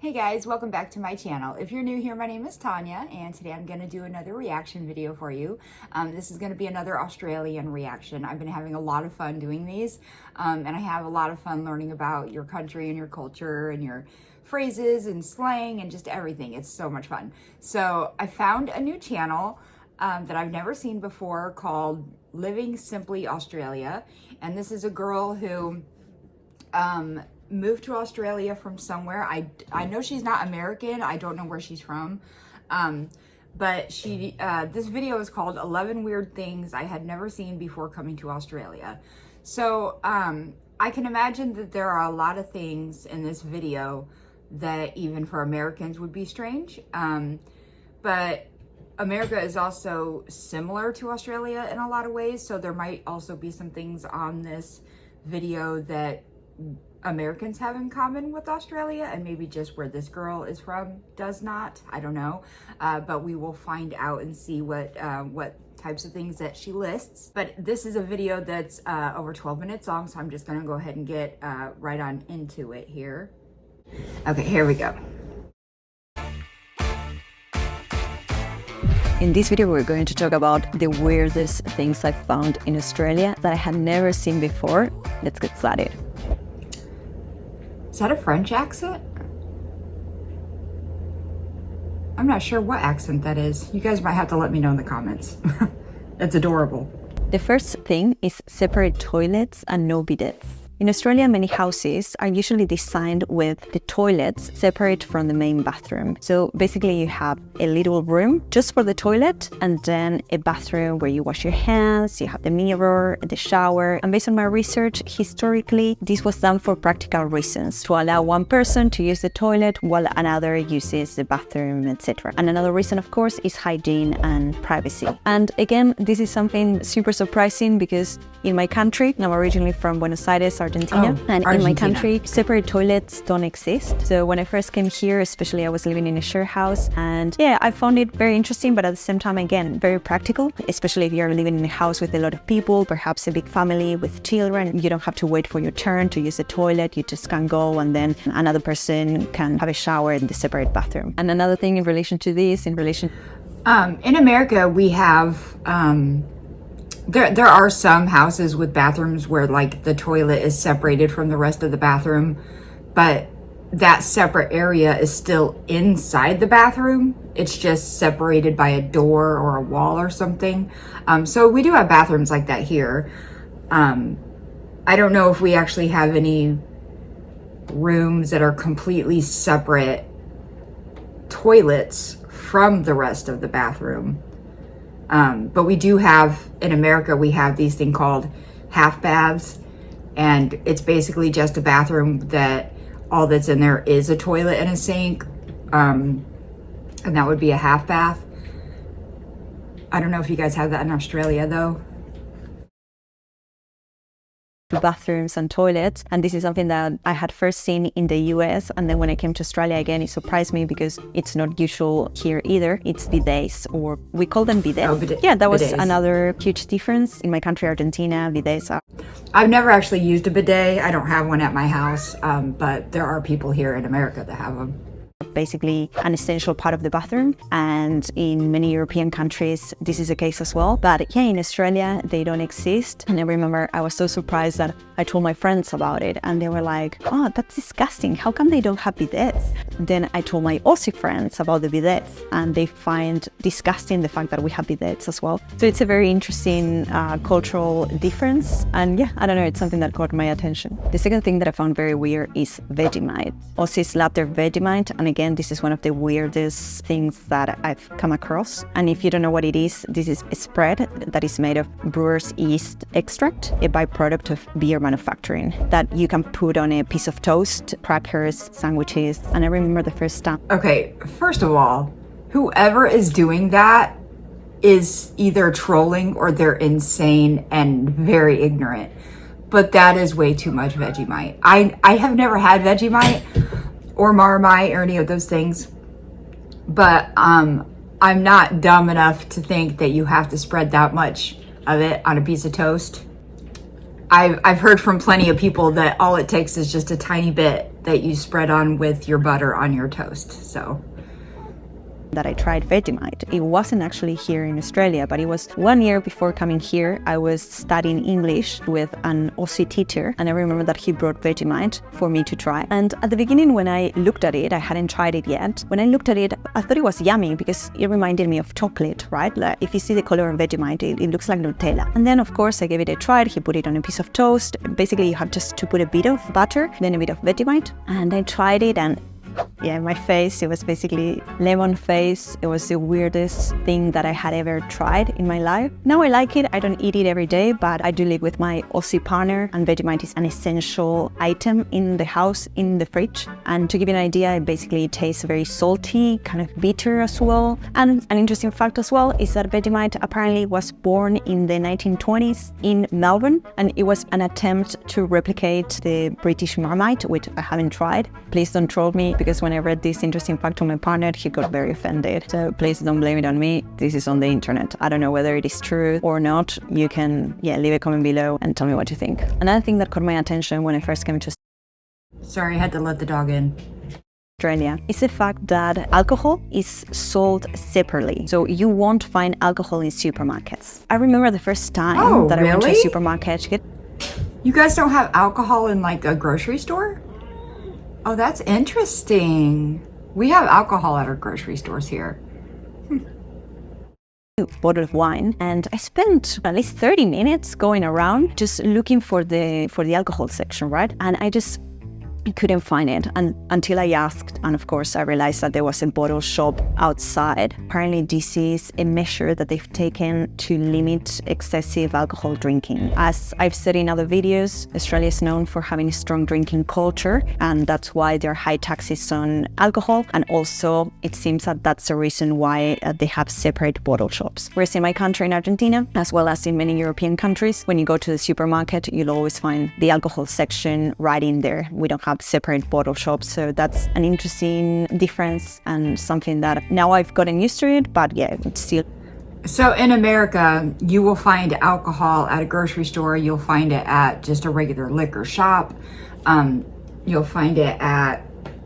Hey guys, welcome back to my channel. If you're new here, my name is Tanya, and today I'm going to do another reaction video for you. This is going to be another Australian reaction. I've been having a lot of fun doing these, and I have a lot of fun learning about your country and your culture and your phrases and slang and just everything. It's so much fun. So I found a new channel that I've never seen before called Living Simply Australia, and this is a girl who moved to Australia from somewhere. I know she's not American. I don't know where she's from. But she this video is called 11 Weird Things I Had Never Seen Before Coming to Australia. So I can imagine that there are a lot of things in this video that even for Americans would be strange. But America is also similar to Australia in a lot of ways. So there might also be some things on this video that Americans have in common with Australia, and maybe just where this girl is from does not. I don't know, but we will find out and see what types of things that she lists. But this is a video that's over 12 minutes long, so I'm just gonna go ahead and get right on into it here. Okay, here we go. In this video, we're going to talk about the weirdest things I found in Australia that I had never seen before. Let's get started. Is that a French accent? I'm not sure what accent that is. You guys might have to let me know in the comments. That's adorable. The first thing is separate toilets and no bidets. In Australia, many houses are usually designed with the toilets separate from the main bathroom. So basically you have a little room just for the toilet and then a bathroom where you wash your hands, you have the mirror, the shower. And based on my research, historically, this was done for practical reasons, to allow one person to use the toilet while another uses the bathroom, etc. And another reason, of course, is hygiene and privacy. And again, this is something super surprising because in my country, I'm originally from Buenos Aires, Argentina, and Argentina. In my country, separate toilets don't exist. So when I first came here, especially I was living in a share house, and yeah, I found it very interesting, but at the same time, again, very practical, especially if you're living in a house with a lot of people, perhaps a big family with children. You don't have to wait for your turn to use the toilet. You just can go and then another person can have a shower in the separate bathroom. And another thing in relation to this, in America, we have there are some houses with bathrooms where like the toilet is separated from the rest of the bathroom, but that separate area is still inside the bathroom. It's just separated by a door or a wall or something. So we do have bathrooms like that here. I don't know if we actually have any rooms that are completely separate toilets from the rest of the bathroom. But we do have, in America, we have these things called half baths, and it's basically just a bathroom that all that's in there is a toilet and a sink, and that would be a half bath. I don't know if you guys have that in Australia though. bathrooms and toilets, and this is something that I had first seen in the US, and then when I came to Australia again, it surprised me because it's not usual here either. It's bidets, or we call them bidets. Oh, yeah, that was bidets. Another huge difference. In my country, Argentina, bidets are... I've never actually used a bidet. I don't have one at my house, but there are people here in America that have them. Basically an essential part of the bathroom, and in many European countries this is the case as well, but yeah, in Australia they don't exist. And I remember I was so surprised that I told my friends about it, and they were like, oh, that's disgusting, how come they don't have bidets? Then I told my Aussie friends about the bidets, and they find disgusting the fact that we have bidets as well. So it's a very interesting cultural difference, and yeah, I don't know, it's something that caught my attention. The second thing that I found very weird is Vegemite. Aussies love their Vegemite, and again, this is one of the weirdest things that I've come across. And if you don't know what it is, this is a spread that is made of brewer's yeast extract, a byproduct of beer manufacturing, that you can put on a piece of toast, crackers, sandwiches. And I remember the first time. Okay, first of all, whoever is doing that is either trolling or they're insane and very ignorant. But that is way too much Vegemite. I have never had Vegemite or Marmite or any of those things, but I'm not dumb enough to think that you have to spread that much of it on a piece of toast. I've heard from plenty of people that all it takes is just a tiny bit that you spread on with your butter on your toast. So that I tried Vegemite. It wasn't actually here in Australia, but it was 1 year before coming here. I was studying English with an Aussie teacher, and I remember that he brought Vegemite for me to try. And at the beginning, when I looked at it, I hadn't tried it yet. When I looked at it, I thought it was yummy because it reminded me of chocolate, right? Like if you see the color of Vegemite, it looks like Nutella. And then, of course, I gave it a try. He put it on a piece of toast. Basically, you have just to put a bit of butter, then a bit of Vegemite, and I tried it, and yeah, my face, it was basically lemon face. It was the weirdest thing that I had ever tried in my life. Now I like it. I don't eat it every day, but I do live with my Aussie partner, and Vegemite is an essential item in the house, in the fridge. And to give you an idea, it basically tastes very salty, kind of bitter as well. And an interesting fact as well is that Vegemite apparently was born in the 1920s in Melbourne, and it was an attempt to replicate the British Marmite, which I haven't tried. Please don't troll me, because when I read this interesting fact to my partner, he got very offended. So please don't blame it on me. This is on the internet. I don't know whether it is true or not. You can, leave a comment below and tell me what you think. Another thing that caught my attention when I first came to sorry, I had to let the dog in. Australia is the fact that alcohol is sold separately. So you won't find alcohol in supermarkets. I remember the first time I went to a supermarket. You guys don't have alcohol in like a grocery store? Oh, that's interesting. We have alcohol at our grocery stores here. Bottle of wine, and I spent at least 30 minutes going around just looking for the alcohol section, right? And I just couldn't find it, and until I asked, and of course I realized that there was a bottle shop outside. Apparently this is a measure that they've taken to limit excessive alcohol drinking. As I've said in other videos, Australia is known for having a strong drinking culture, and that's why there are high taxes on alcohol, and also it seems that that's the reason why they have separate bottle shops. Whereas in my country, in Argentina, as well as in many European countries, when you go to the supermarket, you'll always find the alcohol section right in there. We don't have separate bottle shops, so that's an interesting difference and something that now I've gotten used to it, but yeah, it's still. So in America, you will find alcohol at a grocery store. You'll find it at just a regular liquor shop. You'll find it at,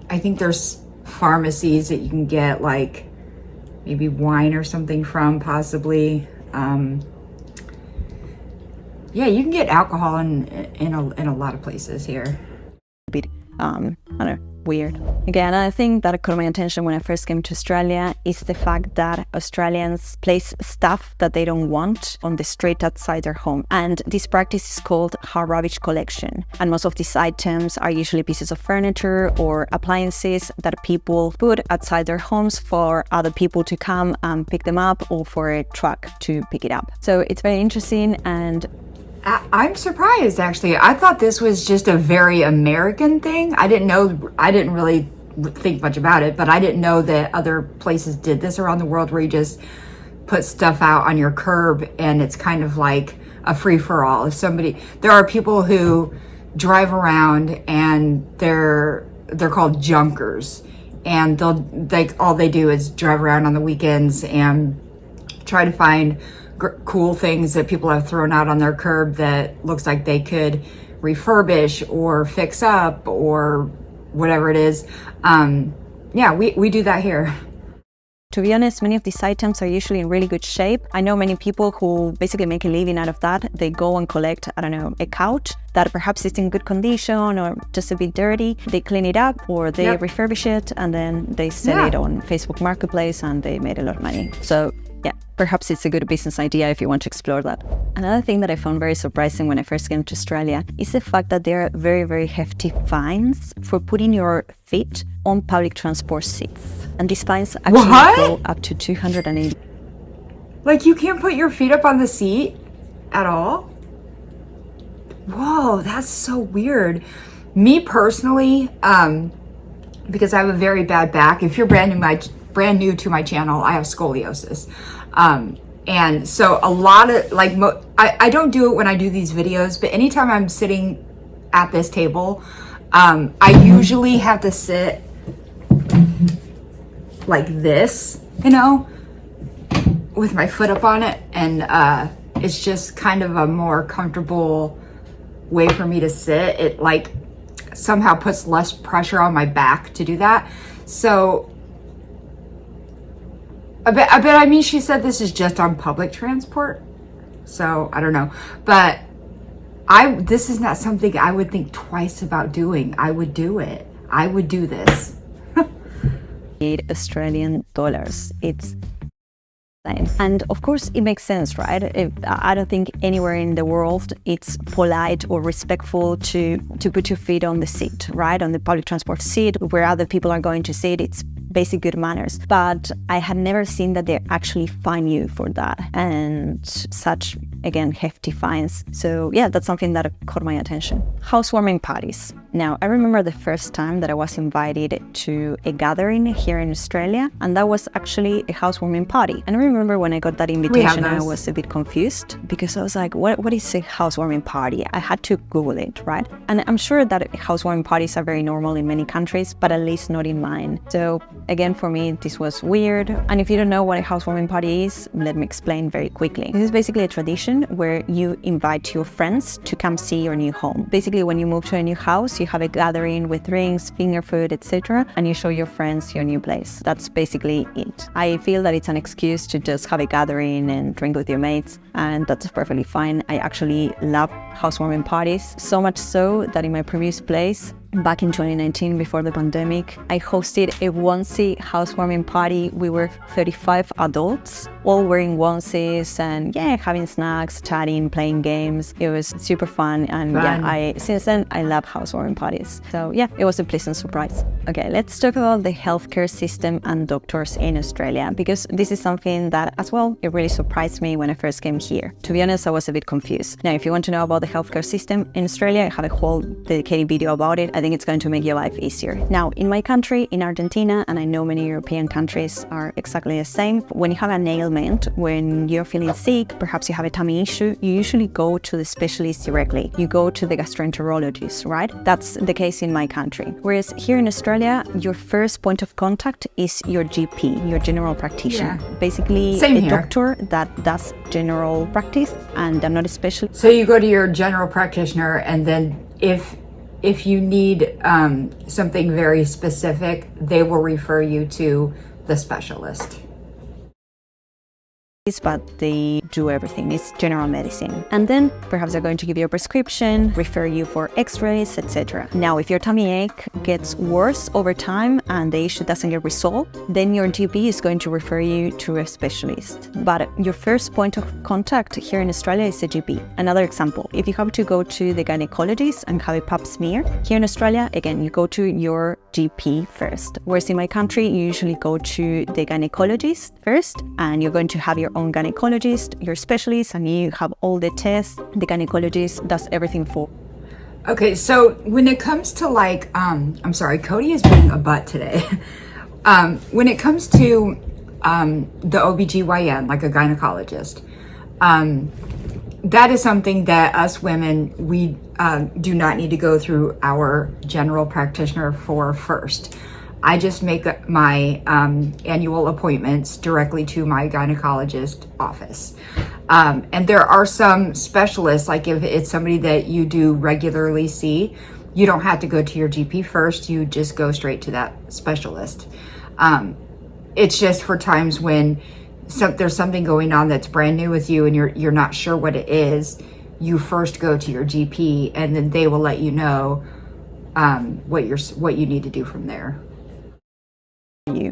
I think there's pharmacies that you can get like maybe wine or something from, possibly. Yeah, you can get alcohol in a lot of places here. Bit I don't know, weird. Again, I think that caught my attention when I first came to Australia is the fact that Australians place stuff that they don't want on the street outside their home. And this practice is called hard rubbish collection. And most of these items are usually pieces of furniture or appliances that people put outside their homes for other people to come and pick them up, or for a truck to pick it up. So it's very interesting, and I'm surprised, actually. I thought this was just a very American thing. I didn't really think much about it, but I didn't know that other places did this around the world, where you just put stuff out on your curb and it's kind of like a free-for-all. There are people who drive around and they're called junkers, and all they do is drive around on the weekends and try to find cool things that people have thrown out on their curb that looks like they could refurbish or fix up or whatever it is. Yeah, we do that here. To be honest, many of these items are usually in really good shape. I know many people who basically make a living out of that. They go and collect, I don't know, a couch that perhaps is in good condition or just a bit dirty. They clean it up, or they refurbish it, and then they sell it on Facebook Marketplace, and they made a lot of money. So yeah, perhaps it's a good business idea if you want to explore that. Another thing that I found very surprising when I first came to Australia is the fact that there are very, very hefty fines for putting your feet on public transport seats. And these fines actually go up to 280. Like, you can't put your feet up on the seat at all? Whoa, that's so weird. Me personally, because I have a very bad back. If you're brand new to my channel, I have scoliosis. And so a lot of, like, I don't do it when I do these videos, but anytime I'm sitting at this table, I usually have to sit like this, with my foot up on it. And it's just kind of a more comfortable way for me to sit. somehow puts less pressure on my back to do that. So I mean, she said this is just on public transport. So I don't know, but this is not something I would think twice about doing. I would do it. I would do this. Australian dollars. It's same. And of course, it makes sense, right? I don't think anywhere in the world it's polite or respectful to put your feet on the seat, right? On the public transport seat where other people are going to sit. It's basic good manners. But I had never seen that they actually fine you for that, and such, again, hefty fines. So yeah, that's something that caught my attention. Housewarming parties. Now, I remember the first time that I was invited to a gathering here in Australia, and that was actually a housewarming party. And I remember when I got that invitation, I was a bit confused because I was like, what is a housewarming party? I had to Google it, right? And I'm sure that housewarming parties are very normal in many countries, but at least not in mine. So again, for me, this was weird. And if you don't know what a housewarming party is, let me explain very quickly. This is basically a tradition where you invite your friends to come see your new home. Basically, when you move to a new house, you have a gathering with drinks, finger food, etc., and you show your friends your new place. That's basically it. I feel that it's an excuse to just have a gathering and drink with your mates, and that's perfectly fine. I actually love housewarming parties, so much so that in my previous place, back in 2019, before the pandemic, I hosted a onesie housewarming party. We were 35 adults, all wearing onesies and yeah, having snacks, chatting, playing games. It was super fun, and yeah, since then I love housewarming parties. So yeah, it was a pleasant surprise. Okay, let's talk about the healthcare system and doctors in Australia, because this is something that as well, it really surprised me when I first came here. To be honest, I was a bit confused. Now, if you want to know about the healthcare system in Australia, I have a whole dedicated video about it. I think it's going to make your life easier. Now, in my country, in Argentina, and I know many European countries are exactly the same, when you have an ailment, when you're feeling sick, perhaps you have a tummy issue, you usually go to the specialist directly. You go to the gastroenterologist, right? That's the case in my country. Whereas here in Australia, your first point of contact is your GP, your general practitioner. Yeah. Basically, doctor that does general practice, and I'm not a specialist. So you go to your general practitioner, and then if you need something very specific, they will refer you to the specialist. But they do everything. It's general medicine. And then perhaps they're going to give you a prescription, refer you for x-rays, etc. Now, if your tummy ache gets worse over time and the issue doesn't get resolved, then your GP is going to refer you to a specialist. But your first point of contact here in Australia is a GP. Another example, if you have to go to the gynecologist and have a pap smear, here in Australia, again, you go to your GP first. Whereas in my country, you usually go to the gynecologist first, and you're going to have your own gynecologist, your specialist, and you have all the tests. The gynecologist does everything for. Okay, so when it comes to like, I'm sorry, Cody is being a butt today. When it comes to the OBGYN, like a gynecologist, that is something that us women, we do not need to go through our general practitioner for first. I just make my annual appointments directly to my gynecologist office. And there are some specialists, like if it's somebody that you do regularly see, you don't have to go to your GP first, you just go straight to that specialist. It's just for times when there's something going on that's brand new with you and you're not sure what it is, you first go to your GP, and then they will let you know what you need to do from there.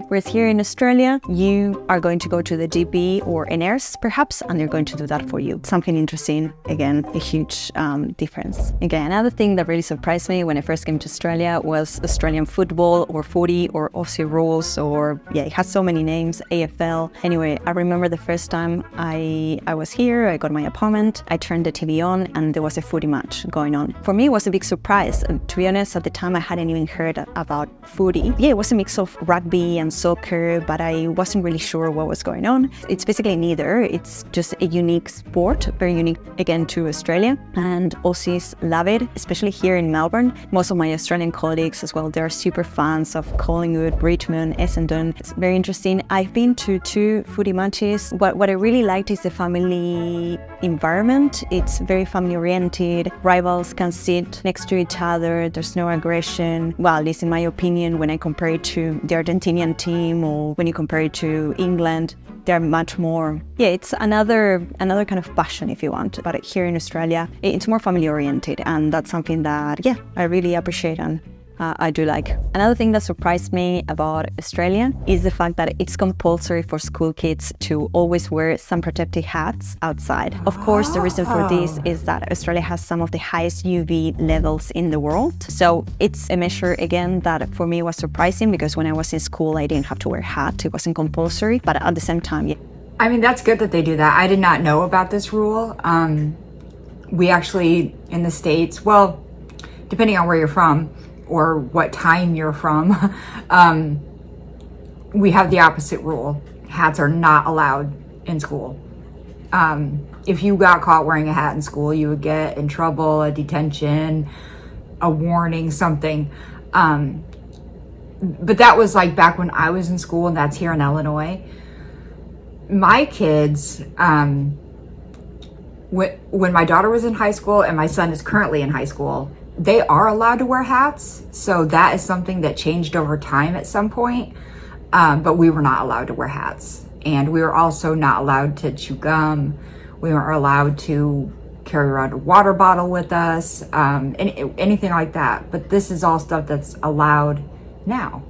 Whereas here in Australia, you are going to go to the GP or a nurse perhaps, and they're going to do that for you. Something interesting, again, a huge difference. Again, another thing that really surprised me when I first came to Australia was Australian football or footy or Aussie rules, or yeah, it has so many names, AFL. Anyway, I remember the first time I was here, I got my appointment, I turned the TV on and there was a footy match going on. For me, it was a big surprise. And to be honest, at the time I hadn't even heard about footy. Yeah, it was a mix of rugby and and soccer, but I wasn't really sure what was going on. It's basically neither. It's just a unique sport, very unique again to Australia, and Aussies love it, especially here in Melbourne. Most of my Australian colleagues as well, they're super fans of Collingwood, Richmond, Essendon. It's very interesting. I've been to 2 footy matches. What I really liked is the family environment. It's very family oriented. Rivals can sit next to each other. There's no aggression. Well, at least in my opinion, when I compare it to the Argentinian team or when you compare it to England, they're much more, it's another kind of passion if you want. But here in Australia, it's more family oriented, and that's something that, I really appreciate and I do like. Another thing that surprised me about Australia is the fact that it's compulsory for school kids to always wear sun protective hats outside. Of course, the reason for this is that Australia has some of the highest UV levels in the world. So it's a measure, again, that for me was surprising, because when I was in school, I didn't have to wear a hat. It wasn't compulsory, but at the same time, I mean, that's good that they do that. I did not know about this rule. We actually, in the States, well, depending on where you're from, or what time you're from, we have the opposite rule. Hats are not allowed in school. If you got caught wearing a hat in school, you would get in trouble, a detention, a warning, something. But that was like back when I was in school, and that's here in Illinois. My kids, when my daughter was in high school and my son is currently in high school, they are allowed to wear hats. So that is something that changed over time at some point. But we were not allowed to wear hats. And we were also not allowed to chew gum. We weren't allowed to carry around a water bottle with us, anything like that. But this is all stuff that's allowed now.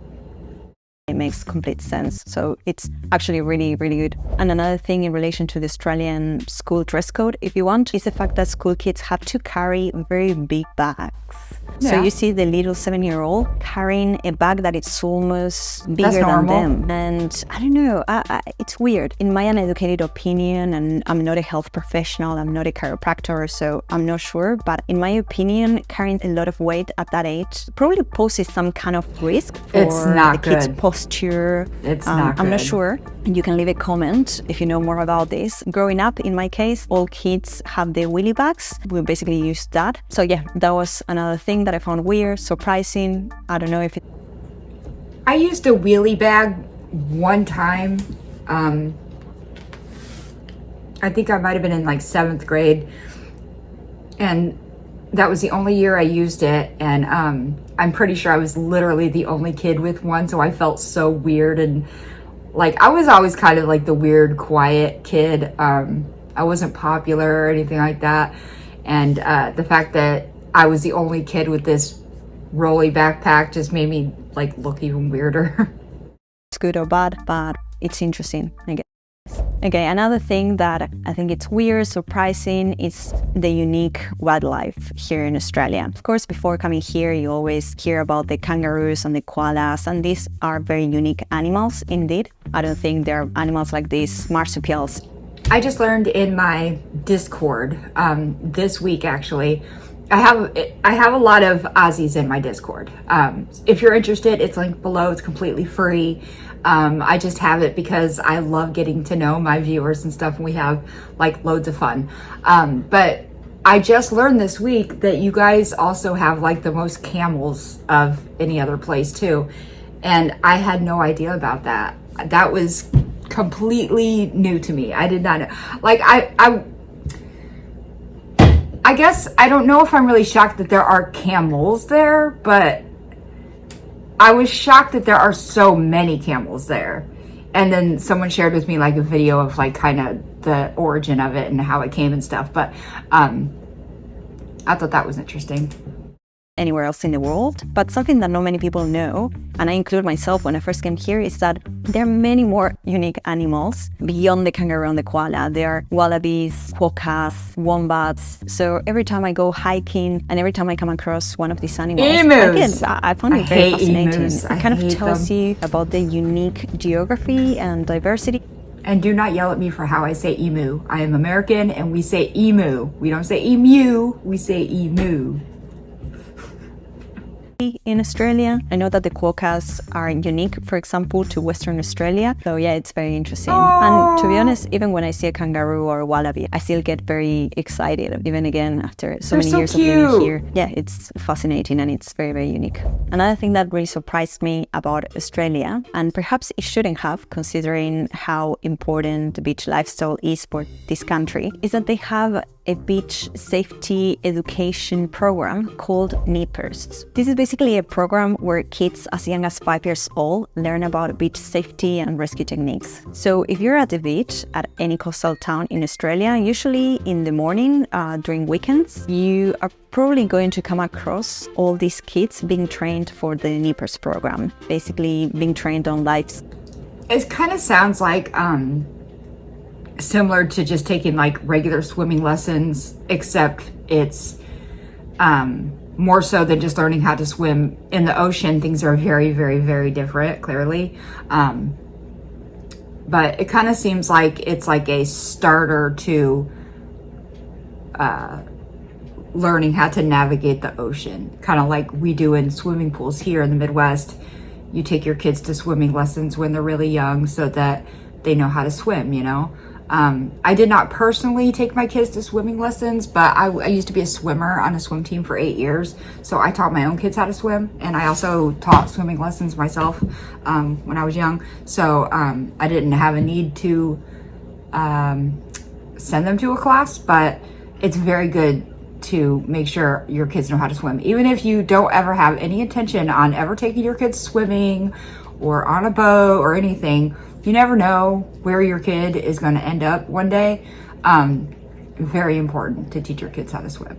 It makes complete sense. So it's actually really, really good. And another thing in relation to the Australian school dress code, if you want, is the fact that school kids have to carry very big bags. Yeah. So you see the little 7-year-old carrying a bag that is almost bigger than them. And I don't know, it's weird. In my uneducated opinion, and I'm not a health professional, I'm not a chiropractor, so I'm not sure. But in my opinion, carrying a lot of weight at that age probably poses some kind of risk for the kids' posture. It's not good. I'm not sure. You can leave a comment if you know more about this. Growing up, in my case, all kids have the wheelie bags. We basically used that. So yeah, that was another thing that I found weird, surprising. I don't know if it... I used a wheelie bag one time. I think I might have been in like 7th grade. And that was the only year I used it. And I'm pretty sure I was literally the only kid with one. So I felt so weird. And like, I was always kind of like the weird, quiet kid. I wasn't popular or anything like that. And the fact that I was the only kid with this rolly backpack just made me like look even weirder. It's good or bad, but it's interesting, I guess. Okay, another thing that I think it's weird, surprising, is the unique wildlife here in Australia. Of course, before coming here, you always hear about the kangaroos and the koalas, and these are very unique animals indeed. I don't think there are animals like these marsupials. I just learned in my Discord this week, actually. I have a lot of Aussies in my Discord. If you're interested, it's linked below. It's completely free. I just have it because I love getting to know my viewers and stuff, and we have like loads of fun. But I just learned this week that you guys also have like the most camels of any other place too. And I had no idea about that. That was completely new to me. I did not know. Like I guess I don't know if I'm really shocked that there are camels there, but I was shocked that there are so many camels there. And then someone shared with me like a video of like kind of the origin of it and how it came and stuff. But I thought that was interesting. Anywhere else in the world, but something that not many people know, and I include myself when I first came here, is that there are many more unique animals beyond the kangaroo and the koala. There are wallabies, quokkas, wombats. So every time I go hiking and every time I come across one of these animals, emus. I find it very fascinating. Emus. It kind of tells you about the unique geography and diversity. And do not yell at me for how I say emu. I am American and we say emu. We don't say emu, we say emu. in Australia. I know that the quokkas are unique, for example, to Western Australia. So yeah, it's very interesting. And to be honest, even when I see a kangaroo or a wallaby, I still get very excited, even again after so many years of living here. Yeah, it's fascinating and it's very, very unique. Another thing that really surprised me about Australia, and perhaps it shouldn't have, considering how important the beach lifestyle is for this country, is that they have a beach safety education program called NEPERS. This is basically a program where kids as young as 5 years old learn about beach safety and rescue techniques. So if you're at the beach at any coastal town in Australia, usually in the morning during weekends, you are probably going to come across all these kids being trained for the NEPERS program, basically being trained on life. It kind of sounds like similar to just taking like regular swimming lessons, except it's more so than just learning how to swim in the ocean. Things are very, very, very different, clearly. But it kind of seems like it's like a starter to learning how to navigate the ocean, kind of like we do in swimming pools here in the Midwest. You take your kids to swimming lessons when they're really young so that they know how to swim, you know? I did not personally take my kids to swimming lessons, but I used to be a swimmer on a swim team for 8 years. So I taught my own kids how to swim, and I also taught swimming lessons myself when I was young. So I didn't have a need to send them to a class, but it's very good to make sure your kids know how to swim. Even if you don't ever have any intention on ever taking your kids swimming or on a boat or anything, you never know where your kid is going to end up one day. Very important to teach your kids how to swim.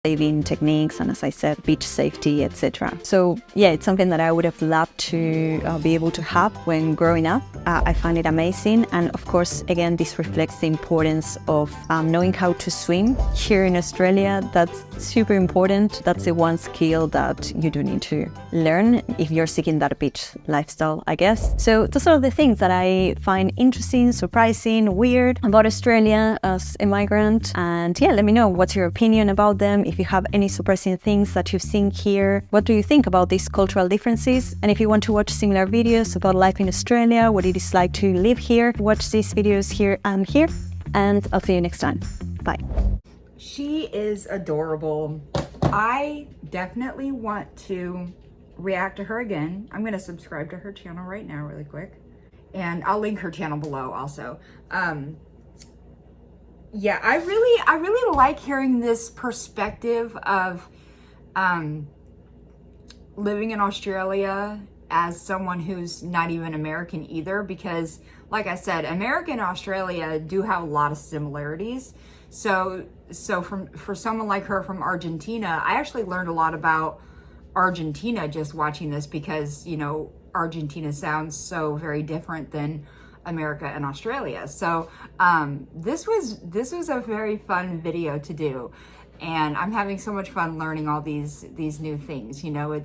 Saving techniques and, as I said, beach safety, etc. So yeah, it's something that I would have loved to be able to have when growing up. I find it amazing, and of course, again, this reflects the importance of knowing how to swim here in Australia. That's super important. That's the one skill that you do need to learn if you're seeking that beach lifestyle, I guess. So those are the things that I find interesting, surprising, weird about Australia as a migrant. And yeah, let me know what's your opinion about them. If you have any surprising things that you've seen here, what do you think about these cultural differences? And if you want to watch similar videos about life in Australia, what it is like to live here, watch these videos here and here. And I'll see you next time. Bye. She is adorable. I definitely want to react to her again. I'm going to subscribe to her channel right now really quick. And I'll link her channel below also. Yeah, I really like hearing this perspective of living in Australia as someone who's not even American either, because like I said, America and Australia do have a lot of similarities. So for someone like her from Argentina, I actually learned a lot about Argentina just watching this, because, you know, Argentina sounds so very different than America and Australia. So this was a very fun video to do, and I'm having so much fun learning all these new things. You know,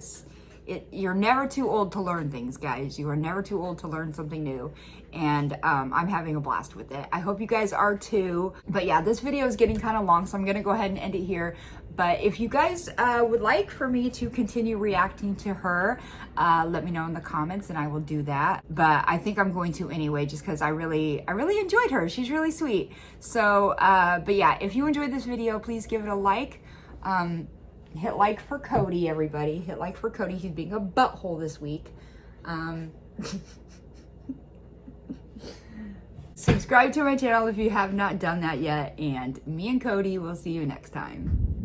you're never too old to learn things, guys. You are never too old to learn something new, and I'm having a blast with it. I hope you guys are too. But yeah, this video is getting kind of long, so I'm gonna go ahead and end it here. But if you guys would like for me to continue reacting to her, let me know in the comments and I will do that. But I think I'm going to anyway, just because I really enjoyed her. She's really sweet. So, but yeah, if you enjoyed this video, please give it a like. Hit like for Cody, everybody. Hit like for Cody. He's being a butthole this week. Subscribe to my channel if you have not done that yet. And me and Cody will see you next time.